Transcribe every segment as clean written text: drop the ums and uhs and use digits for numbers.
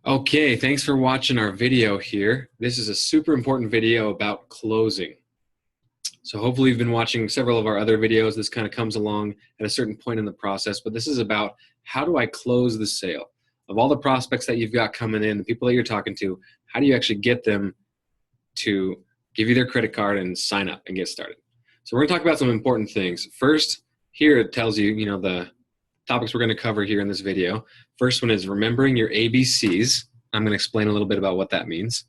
Okay, thanks for watching our video here. This is a super important video about closing. So hopefully you've been watching several of our other videos. This kind of comes along at a certain point in the process, but this is about how do I close the sale? Of all the prospects that you've got coming in, the people that you're talking to, how do you actually get them to give you their credit card and sign up and get started? So we're gonna talk about some important things. First, here it tells you, the topics we're going to cover here in this video. First one is remembering your ABCs. I'm going to explain a little bit about what that means.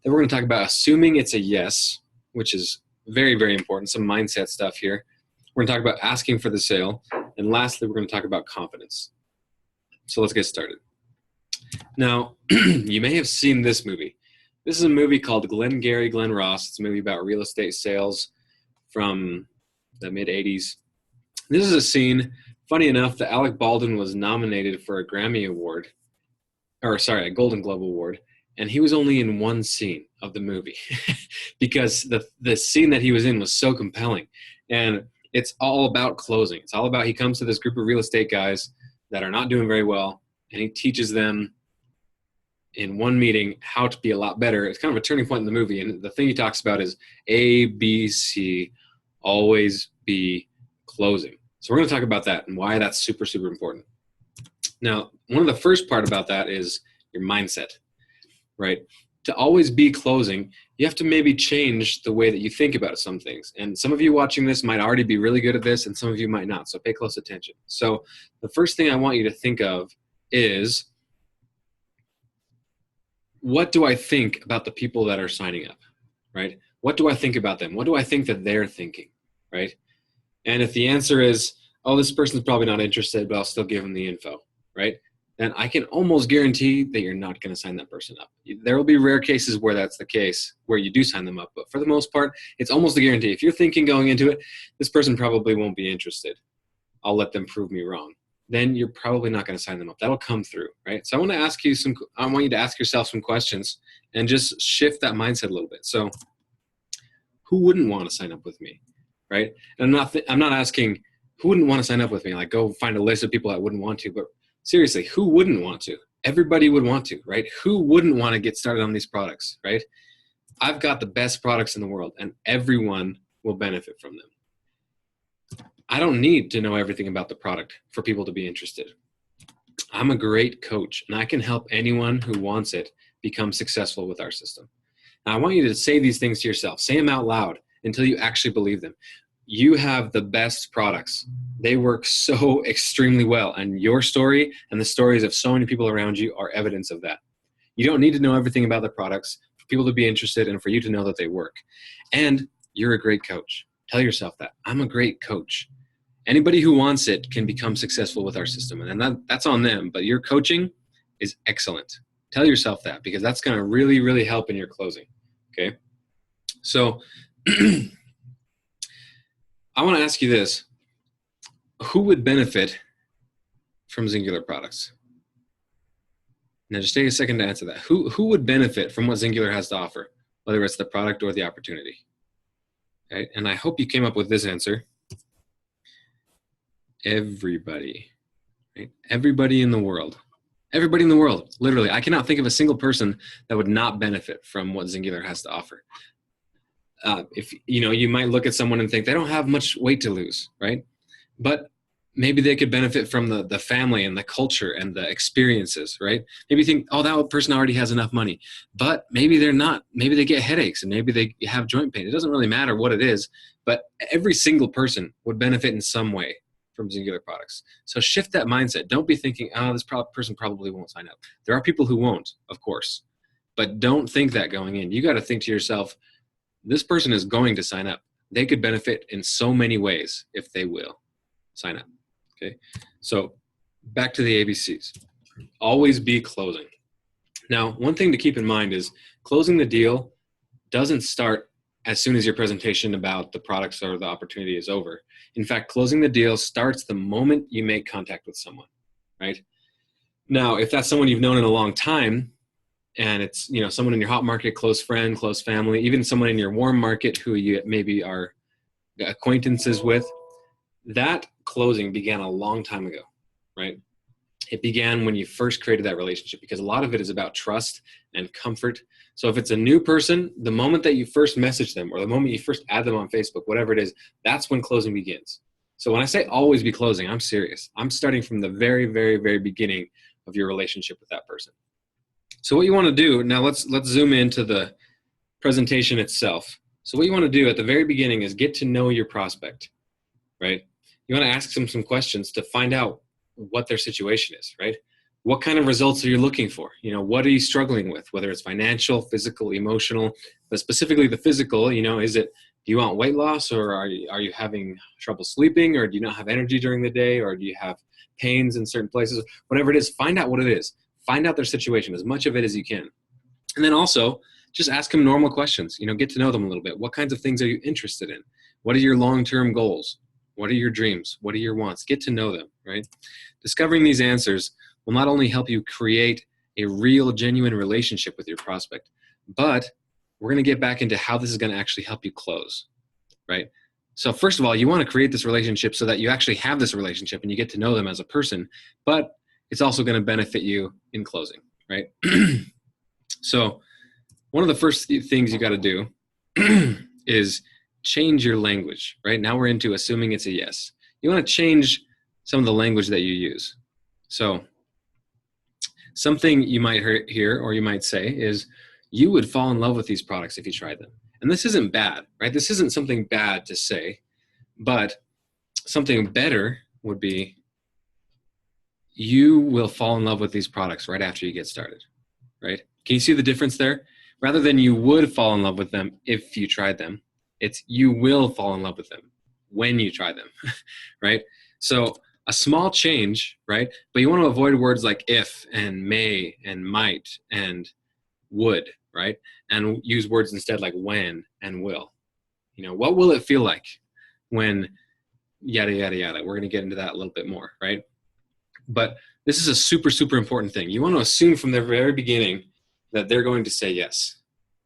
Then we're going to talk about assuming it's a yes, which is very, very important, some mindset stuff here. We're going to talk about asking for the sale. And lastly, we're going to talk about confidence. So let's get started. Now, you may have seen this movie. This is a movie called Glengarry, Glen Ross. It's a movie about real estate sales from the mid-'80s. This is a scene. Funny enough, that Alec Baldwin was nominated for a Grammy Award, a Golden Globe Award, and he was only in one scene of the movie because the scene that he was in was so compelling. And it's all about closing. It's all about, he comes to this group of real estate guys that are not doing very well, and he teaches them in one meeting how to be a lot better. It's kind of a turning point in the movie, and the thing he talks about is ABC, always be closing. So we're going to talk about that and why that's super, super important. Now, one of the first part about that is your mindset, right? To always be closing, you have to maybe change the way that you think about some things. And some of you watching this might already be really good at this, and some of you might not. So pay close attention. So the first thing I want you to think of is, what do I think about the people that are signing up, right? What do I think about them? What do I think that they're thinking, right? And if the answer is, oh, this person's probably not interested, but I'll still give them the info, right? Then I can almost guarantee that you're not going to sign that person up. There will be rare cases where that's the case, where you do sign them up. But for the most part, it's almost a guarantee. If you're thinking going into it, this person probably won't be interested, I'll let them prove me wrong, then you're probably not going to sign them up. That'll come through, right? So I want you to ask yourself some questions and just shift that mindset a little bit. So who wouldn't want to sign up with me? Right? And I'm not asking who wouldn't want to sign up with me, like go find a list of people that wouldn't want to, but seriously, who wouldn't want to? Everybody would want to, right? Who wouldn't want to get started on these products, right? I've got the best products in the world, and everyone will benefit from them. I don't need to know everything about the product for people to be interested. I'm a great coach, and I can help anyone who wants it become successful with our system. Now, I want you to say these things to yourself. Say them out loud until you actually believe them. You have the best products. They work so extremely well, and your story and the stories of so many people around you are evidence of that. You don't need to know everything about the products for people to be interested and for you to know that they work. And you're a great coach. Tell yourself that. I'm a great coach. Anybody who wants it can become successful with our system, and that's on them, but your coaching is excellent. Tell yourself that, because that's going to really, really help in your closing, okay? So I want to ask you this. Who would benefit from Xyngular products? Now just take a second to answer that. Who would benefit from what Xyngular has to offer, whether it's the product or the opportunity? Okay? And I hope you came up with this answer. Everybody, right? Everybody in the world. Everybody in the world, literally. I cannot think of a single person that would not benefit from what Xyngular has to offer. If you might look at someone and think they don't have much weight to lose, right? But maybe they could benefit from the family and the culture and the experiences, right? Maybe you think, oh, that person already has enough money, but maybe they're not. Maybe they get headaches and maybe they have joint pain. It doesn't really matter what it is, but every single person would benefit in some way from Xyngular products. So shift that mindset. Don't be thinking, oh, this person probably won't sign up. There are people who won't, of course, but don't think that going in. You got to think to yourself, this person is going to sign up. They could benefit in so many ways if they will sign up, okay? So back to the ABCs. Always be closing. Now, one thing to keep in mind is closing the deal doesn't start as soon as your presentation about the products or the opportunity is over. In fact, closing the deal starts the moment you make contact with someone, right? Now, if that's someone you've known in a long time, and it's someone in your hot market, close friend, close family, even someone in your warm market who you maybe are acquaintances with, that closing began a long time ago, right? it began when you first created that relationship, because a lot of it is about trust and comfort. So if it's a new person, the moment that you first message them or the moment you first add them on Facebook, whatever it is, that's when closing begins. So when I say always be closing, I'm serious. I'm starting from the very, very, very beginning of your relationship with that person. So what you want to do, now let's zoom into the presentation itself. So what you want to do at the very beginning is get to know your prospect, right? You want to ask them some questions to find out what their situation is, right? What kind of results are you looking for? You know, what are you struggling with? Whether it's financial, physical, emotional, but specifically the physical, you know, do you want weight loss, or are you having trouble sleeping, or do you not have energy during the day, or do you have pains in certain places? Whatever it is, find out what it is. Find out their situation, as much of it as you can. And then also just ask them normal questions, you know, get to know them a little bit. What kinds of things are you interested in? What are your long-term goals? What are your dreams? What are your wants? Get to know them, right? Discovering these answers will not only help you create a real, genuine relationship with your prospect, but we're going to get back into how this is going to actually help you close, right? So first of all, you want to create this relationship so that you actually have this relationship and you get to know them as a person, but it's also going to benefit you in closing, right? So one of the first things you got to do is change your language, right? Now we're into assuming it's a yes. You want to change some of the language that you use. So something you might hear or you might say is, you would fall in love with these products if you tried them. And this isn't bad, right? This isn't something bad to say, but something better would be, you will fall in love with these products right after you get started, right? Can you see the difference there? Rather than you would fall in love with them if you tried them, it's you will fall in love with them when you try them, right? So a small change, right? But you want to avoid words like if and may and might and would, right? And use words instead like when and will. You know, what will it feel like when yada, yada, yada. We're going to get into that a little bit more, right? But this is a super, super important thing. You want to assume from the very beginning that they're going to say yes,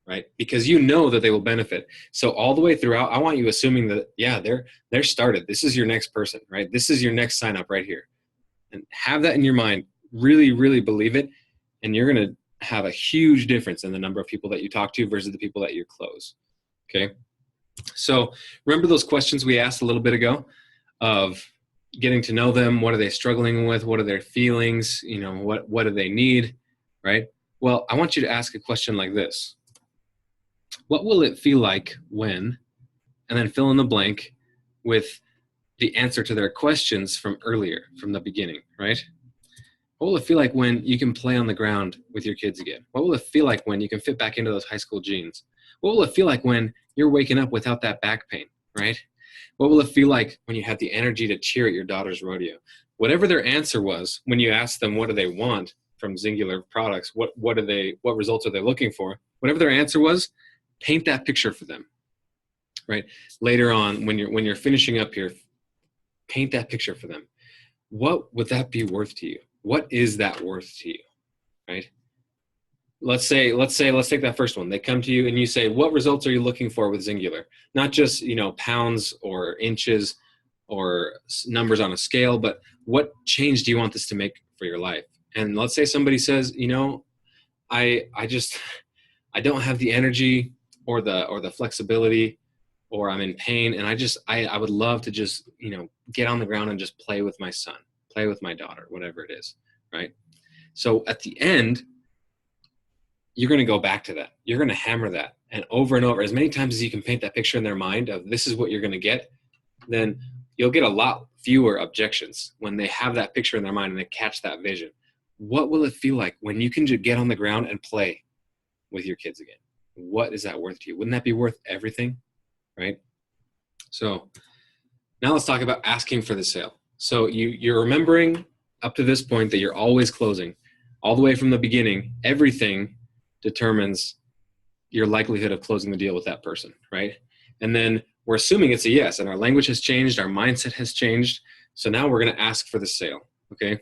right? Because you know that they will benefit. So all the way throughout, I want you assuming that, yeah, they're started. This is your next person, right? This is your next sign up right here. And have that in your mind. Really, really believe it. And you're going to have a huge difference in the number of people that you talk to versus the people that you close, okay? So remember those questions we asked a little bit ago of getting to know them. What are they struggling with? What are their feelings? You know, what do they need, right? Well, I want you to ask a question like this. What will it feel like when, and then fill in the blank with the answer to their questions from earlier, from the beginning, right? What will it feel like when you can play on the ground with your kids again? What will it feel like when you can fit back into those high school jeans? What will it feel like when you're waking up without that back pain, right? What will it feel like when you have the energy to cheer at your daughter's rodeo? Whatever their answer was, when you ask them what do they want from Xyngular products, what results are they looking for? Whatever their answer was, paint that picture for them, right? Later on, when you're finishing up here, paint that picture for them. What would that be worth to you? What is that worth to you, right? Let's take that first one. They come to you and you say, what results are you looking for with Xyngular? Not just, pounds or inches or numbers on a scale, but what change do you want this to make for your life? And let's say somebody says, I don't have the energy or the flexibility, or I'm in pain, and I would love to just, get on the ground and just play with my son, play with my daughter, whatever it is, right? So at the end, you're going to go back to that. You're going to hammer that, and over as many times as you can paint that picture in their mind of this is what you're going to get, then you'll get a lot fewer objections when they have that picture in their mind and they catch that vision. What will it feel like when you can just get on the ground and play with your kids again? What is that worth to you? Wouldn't that be worth everything, right? So now let's talk about asking for the sale. So you're remembering up to this point that you're always closing. All the way from the beginning, everything determines your likelihood of closing the deal with that person, right? And then we're assuming it's a yes, and our language has changed, our mindset has changed. So now we're going to ask for the sale, okay?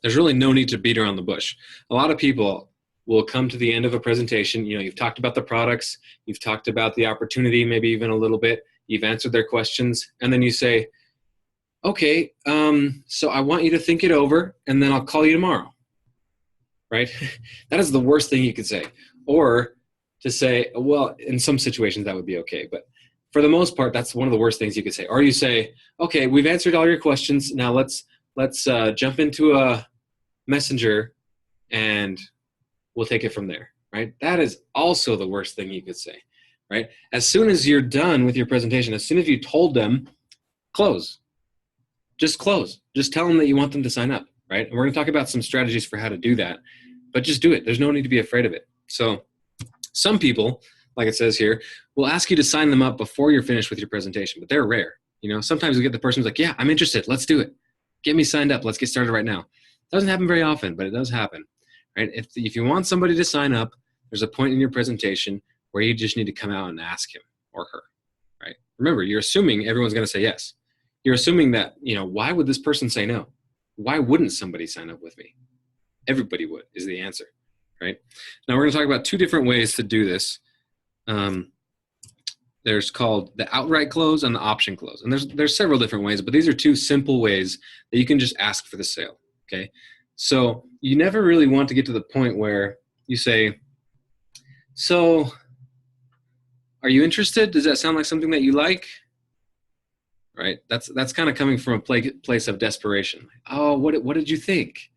There's really no need to beat around the bush. A lot of people will come to the end of a presentation. You've talked about the products, you've talked about the opportunity, maybe even a little bit, you've answered their questions, and then you say, okay, so I want you to think it over and then I'll call you tomorrow, right? That is the worst thing you could say. Or to say, well, in some situations that would be okay, but for the most part, that's one of the worst things you could say. Or you say, okay, we've answered all your questions. Now let's jump into a messenger and we'll take it from there, right? That is also the worst thing you could say, right? As soon as you're done with your presentation, as soon as you told them, close. Just close. Just tell them that you want them to sign up, right? And we're going to talk about some strategies for how to do that, but just do it. There's no need to be afraid of it. So some people, like it says here, will ask you to sign them up before you're finished with your presentation, but they're rare. You know, sometimes we get the person who's like, yeah, I'm interested. Let's do it. Get me signed up. Let's get started right now. It doesn't happen very often, but it does happen, right? If you want somebody to sign up, there's a point in your presentation where you just need to come out and ask him or her, right? Remember, you're assuming everyone's going to say yes. You're assuming that, you know, why would this person say no? Why wouldn't somebody sign up with me? Everybody would is the answer, right? Now we're going to talk about two different ways to do this. There's called the outright close and the option close. And there's several different ways, but these are two simple ways that you can just ask for the sale, okay? So you never really want to get to the point where you say, so are you interested? Does that sound like something that you like? Right? That's kind of coming from a place of desperation. Oh, what did you think?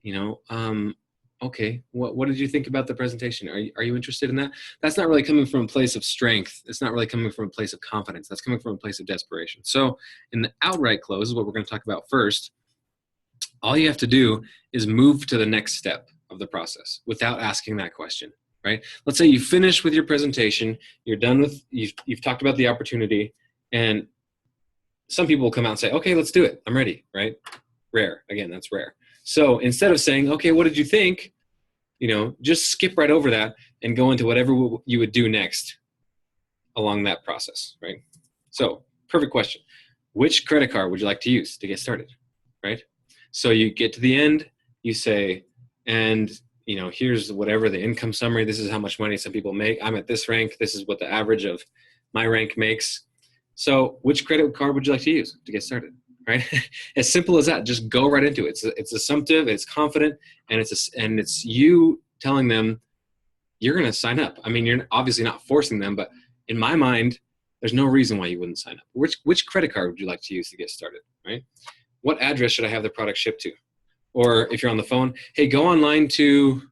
You know, okay, what did you think about the presentation? Are you interested in that? That's not really coming from a place of strength. It's not really coming from a place of confidence. That's coming from a place of desperation. So in the outright close is what we're going to talk about first. All you have to do is move to the next step of the process without asking that question, right? Let's say you finish with your presentation, you're done with, you've talked about the opportunity, and some people will come out and say, okay, let's do it. I'm ready, right? Rare. Again, that's rare. So instead of saying, okay, what did you think? You know, just skip right over that and go into whatever you would do next along that process, right? So, perfect question. Which credit card would you like to use to get started, right? So you get to the end, you say, and you know, here's whatever the income summary. This is how much money some people make. I'm at this rank. This is what the average of my rank makes. So which credit card would you like to use to get started, right? As simple as that. Just go right into it. It's assumptive, it's confident, and it's you telling them you're going to sign up. I mean, you're obviously not forcing them, but in my mind, there's no reason why you wouldn't sign up. Which credit card would you like to use to get started, right? What address should I have the product shipped to? Or if you're on the phone, hey, go online to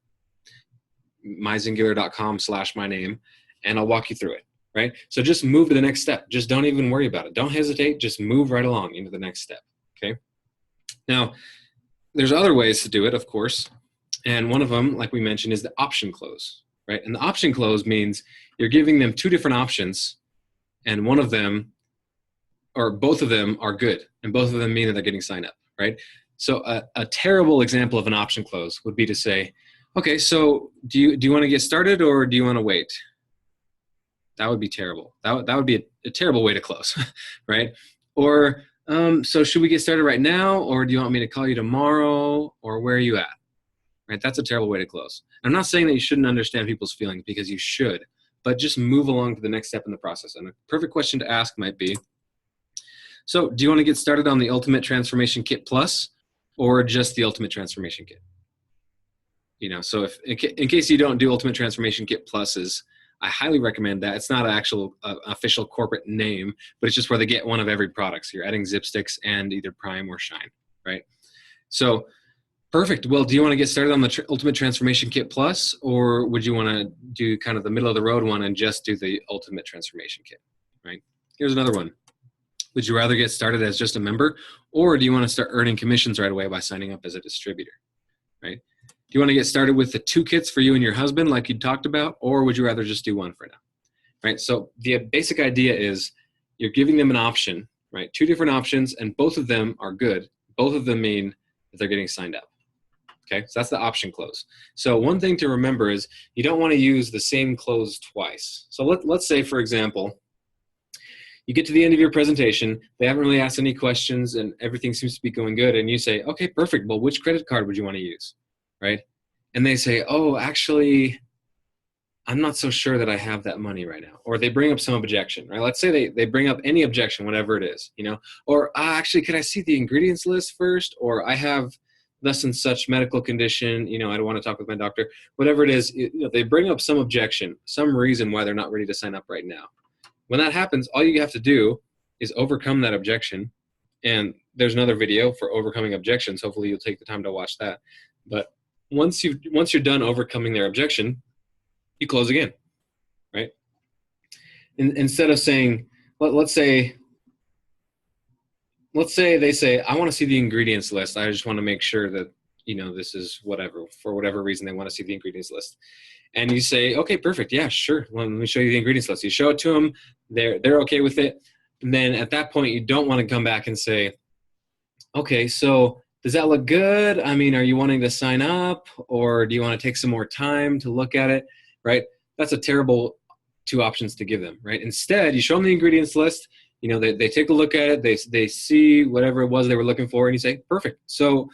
myxyngular.com/my-name, and I'll walk you through it. Right? So just move to the next step. Just don't even worry about it. Don't hesitate. Just move right along into the next step. Okay. Now, there's other ways to do it, of course. And one of them, like we mentioned, is the option close. Right? And the option close means you're giving them two different options, and one of them, or both of them, are good, and both of them mean that they're getting signed up. Right? So a terrible example of an option close would be to say, okay, so do you want to get started or do you want to wait? That would be terrible. That would be a terrible way to close, right? Or, so should we get started right now, or do you want me to call you tomorrow, or where are you at? Right? That's a terrible way to close. I'm not saying that you shouldn't understand people's feelings, because you should, but just move along to the next step in the process. And a perfect question to ask might be, so do you want to get started on the Ultimate Transformation Kit Plus, or just the Ultimate Transformation Kit? You know, so if in case you don't do Ultimate Transformation Kit Pluses, I highly recommend that. It's not an actual official corporate name, but it's just where they get one of every product. So you're adding zip sticks and either Prime or Shine, right? So perfect. Well, do you want to get started on the Ultimate Transformation Kit Plus, or would you want to do kind of the middle of the road one and just do the Ultimate Transformation Kit, right? Here's another one. Would you rather get started as just a member, or do you want to start earning commissions right away by signing up as a distributor, right? Do you want to get started with the 2 kits for you and your husband like you talked about, or would you rather just do one for now, right? So the basic idea is you're giving them an option, right? 2 different options, and both of them are good. Both of them mean that they're getting signed up, okay? So that's the option close. So one thing to remember is you don't want to use the same close twice. So let's say, for example, you get to the end of your presentation, they haven't really asked any questions, and everything seems to be going good, and you say, okay, perfect. Well, which credit card would you want to use? Right? And they say, oh, actually, I'm not so sure that I have that money right now. Or they bring up some objection, right? Let's say they bring up any objection, whatever it is, or actually, could I see the ingredients list first? Or I have thus and such medical condition, I don't want to talk with my doctor, whatever it is, they bring up some objection, some reason why they're not ready to sign up right now. When that happens, all you have to do is overcome that objection. And there's another video for overcoming objections. Hopefully you'll take the time to watch that. But once you're done overcoming their objection, you close again, right? Instead of saying, let's say they say, I want to see the ingredients list. I just want to make sure that, this is whatever, for whatever reason they want to see the ingredients list. And you say, okay, perfect. Yeah, sure. Let me show you the ingredients list. You show it to them. They're okay with it. And then at that point, you don't want to come back and say, okay, so does that look good? I mean, are you wanting to sign up, or do you want to take some more time to look at it, right? That's a terrible two options to give them, right? Instead, you show them the ingredients list. They take a look at it. They see whatever it was they were looking for, and you say, perfect. So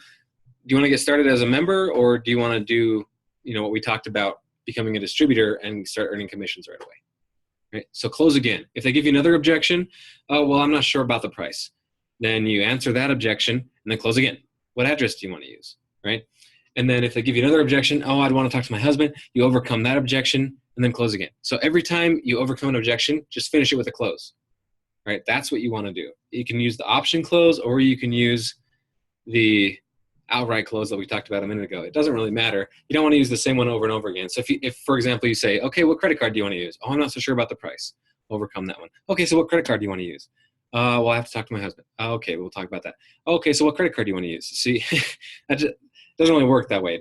do you want to get started as a member, or do you want to do, what we talked about, becoming a distributor and start earning commissions right away, right? So close again. If they give you another objection, oh, well, I'm not sure about the price. Then you answer that objection and then close again. What address do you want to use, right? And then if they give you another objection, oh, I'd want to talk to my husband, you overcome that objection and then close again. So every time you overcome an objection, just finish it with a close, right? That's what you want to do. You can use the option close, or you can use the outright close that we talked about a minute ago. It doesn't really matter. You don't want to use the same one over and over again. So if for example, you say, okay, what credit card do you want to use? Oh, I'm not so sure about the price. Overcome that one. Okay, so what credit card do you want to use? Well, I have to talk to my husband. Okay, we'll talk about that. Okay, so what credit card do you want to use? See, that just doesn't really work that way.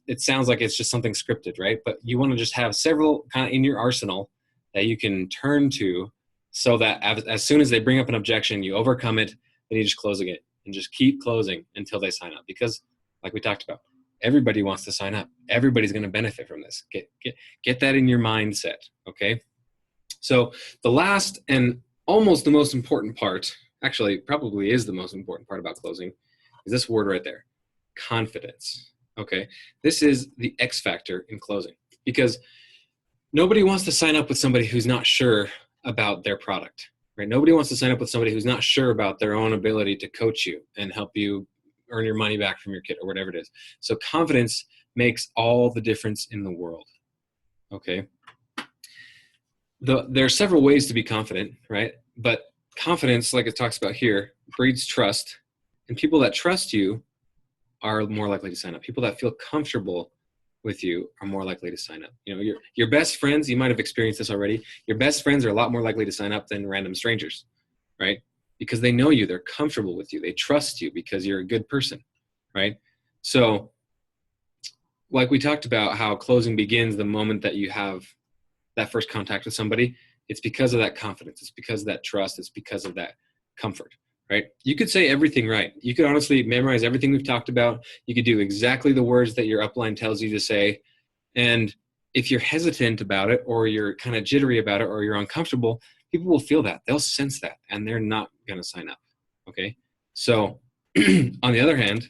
It sounds like it's just something scripted, right? But you want to just have several kind of in your arsenal that you can turn to, so that as soon as they bring up an objection, you overcome it, then you just close again and just keep closing until they sign up. Because like we talked about, everybody wants to sign up. Everybody's going to benefit from this. Get that in your mindset, okay? So the last and almost the most important part, actually probably is the most important part about closing, is this word right there, confidence, okay? This is the X factor in closing, because nobody wants to sign up with somebody who's not sure about their product, right? Nobody wants to sign up with somebody who's not sure about their own ability to coach you and help you earn your money back from your kid or whatever it is. So confidence makes all the difference in the world, okay? There are several ways to be confident, right? But confidence, like it talks about here, breeds trust. And people that trust you are more likely to sign up. People that feel comfortable with you are more likely to sign up. Your best friends, you might have experienced this already. Your best friends are a lot more likely to sign up than random strangers, right? Because they know you, they're comfortable with you, they trust you because you're a good person, right? So like we talked about how closing begins the moment that you have that first contact with somebody. It's because of that confidence. It's because of that trust. It's because of that comfort, right? You could say everything right. You could honestly memorize everything we've talked about. You could do exactly the words that your upline tells you to say. And if you're hesitant about it, or you're kind of jittery about it, or you're uncomfortable, people will feel that. They'll sense that, and they're not going to sign up, okay? So on the other hand,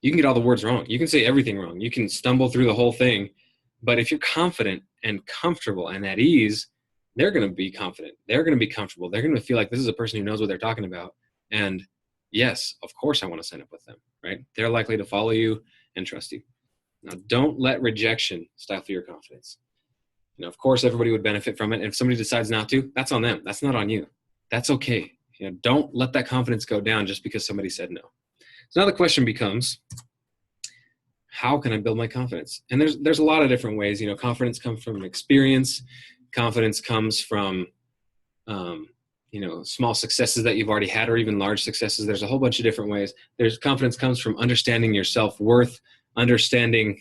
you can get all the words wrong. You can say everything wrong. You can stumble through the whole thing. But if you're confident and comfortable and at ease, they're going to be confident. They're going to be comfortable. They're going to feel like this is a person who knows what they're talking about. And yes, of course I want to sign up with them, right? They're likely to follow you and trust you. Now, don't let rejection stifle your confidence. Of course, everybody would benefit from it. And if somebody decides not to, that's on them. That's not on you. That's okay. Don't let that confidence go down just because somebody said no. So now the question becomes, how can I build my confidence? And there's a lot of different ways. Confidence comes from experience. Confidence comes from, small successes that you've already had, or even large successes. There's a whole bunch of different ways. Confidence comes from understanding your self-worth, understanding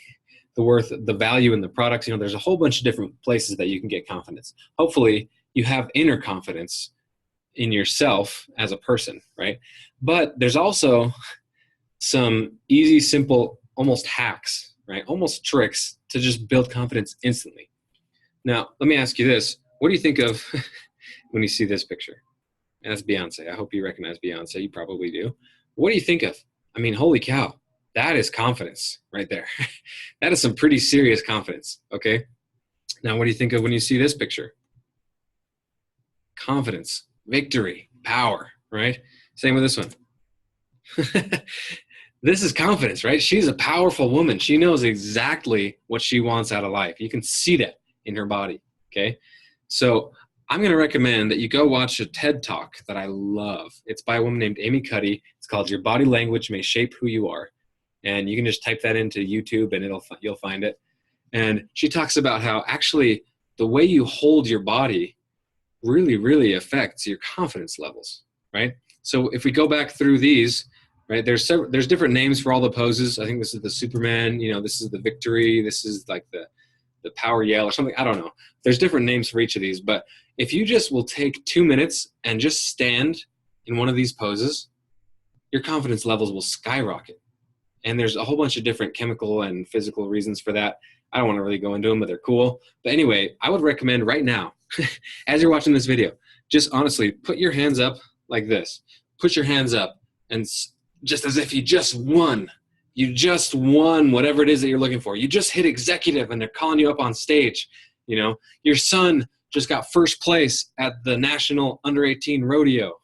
the value in the products. There's a whole bunch of different places that you can get confidence. Hopefully you have inner confidence in yourself as a person, right? But there's also some easy, simple, almost hacks, right? Almost tricks to just build confidence instantly. Now, let me ask you this. What do you think of when you see this picture? And that's Beyonce. I hope you recognize Beyonce. You probably do. What do you think of? I mean, holy cow. That is confidence right there. That is some pretty serious confidence, okay? Now, what do you think of when you see this picture? Confidence, victory, power, right? Same with this one. This is confidence, right? She's a powerful woman. She knows exactly what she wants out of life. You can see that in her body, okay? So I'm going to recommend that you go watch a TED Talk that I love. It's by a woman named Amy Cuddy. It's called Your Body Language May Shape Who You Are. And you can just type that into YouTube and you'll find it. And she talks about how actually the way you hold your body really, really affects your confidence levels, right? So if we go back through these, right, there's different names for all the poses. I think this is the Superman, this is the victory, this is like the power yell or something. I don't know. There's different names for each of these, but if you just will take 2 minutes and just stand in one of these poses, your confidence levels will skyrocket. And there's a whole bunch of different chemical and physical reasons for that. I don't want to really go into them, but they're cool. But anyway, I would recommend right now, as you're watching this video, just honestly put your hands up like this. Put your hands up and just as if you just won. You just won whatever it is that you're looking for. You just hit executive and they're calling you up on stage. Your son just got first place at the National Under-18 Rodeo,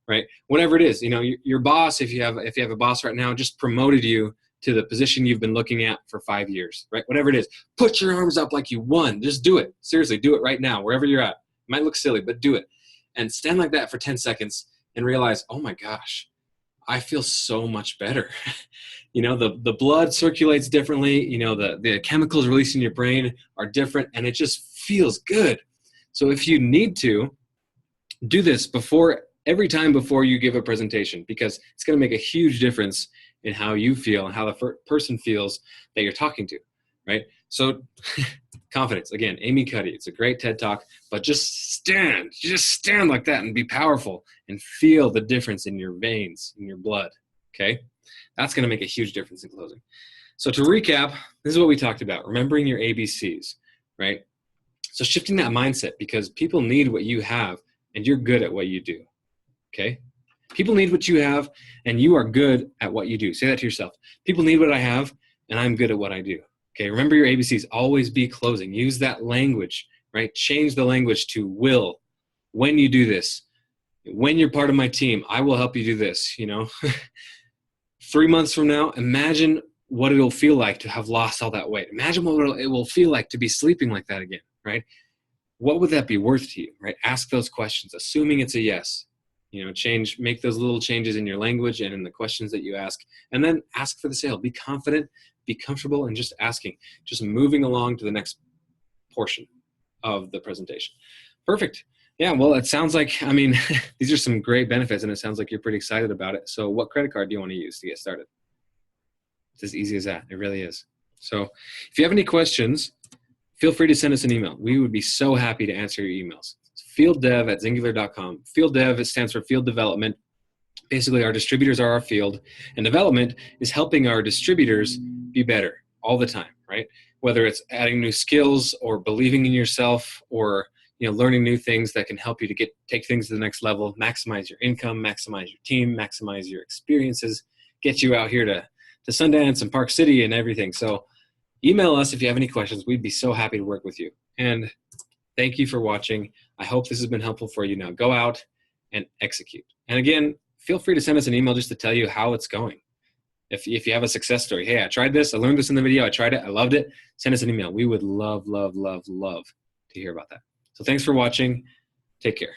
right? Whatever it is, your boss, if you have a boss right now, just promoted you to the position you've been looking at for 5 years, right? Whatever it is, put your arms up like you won. Just do it. Seriously, do it right now, wherever you're at. It might look silly, but do it. And stand like that for 10 seconds and realize, oh my gosh, I feel so much better. The blood circulates differently. The chemicals released in your brain are different, and it just feels good. So if you need to, do this every time before you give a presentation, because it's going to make a huge difference in how you feel and how the person feels that you're talking to, right? So confidence, again, Amy Cuddy. It's a great TED Talk, but just stand like that and be powerful and feel the difference in your veins, in your blood, okay? That's going to make a huge difference in closing. So to recap, this is what we talked about, remembering your ABCs, right? So shifting that mindset, because people need what you have and you're good at what you do, okay? People need what you have and you are good at what you do. Say that to yourself. People need what I have and I'm good at what I do. Okay, remember your ABCs. Always be closing. Use that language, right? Change the language to will. When you do this, when you're part of my team, I will help you do this, 3 months from now, imagine what it'll feel like to have lost all that weight. Imagine what it will feel like to be sleeping like that again, right? What would that be worth to you, right? Ask those questions, assuming it's a yes. Make those little changes in your language and in the questions that you ask, and then ask for the sale. Be confident, be comfortable, and just asking, just moving along to the next portion of the presentation. Perfect. Yeah, well, it sounds like, these are some great benefits, and it sounds like you're pretty excited about it. So what credit card do you want to use to get started? It's as easy as that. It really is. So if you have any questions, feel free to send us an email. We would be so happy to answer your emails. fielddev@xyngular.com. Field Dev, it stands for Field Development. Basically, our distributors are our field, and development is helping our distributors be better all the time, right? Whether it's adding new skills or believing in yourself or learning new things that can help you to take things to the next level, maximize your income, maximize your team, maximize your experiences, get you out here to Sundance and Park City and everything. So email us if you have any questions. We'd be so happy to work with you. And thank you for watching. I hope this has been helpful for you. Now go out and execute. And again, feel free to send us an email just to tell you how it's going. If you have a success story, hey, I tried this, I learned this in the video, I tried it, I loved it, send us an email. We would love, love, love, love to hear about that. So thanks for watching. Take care.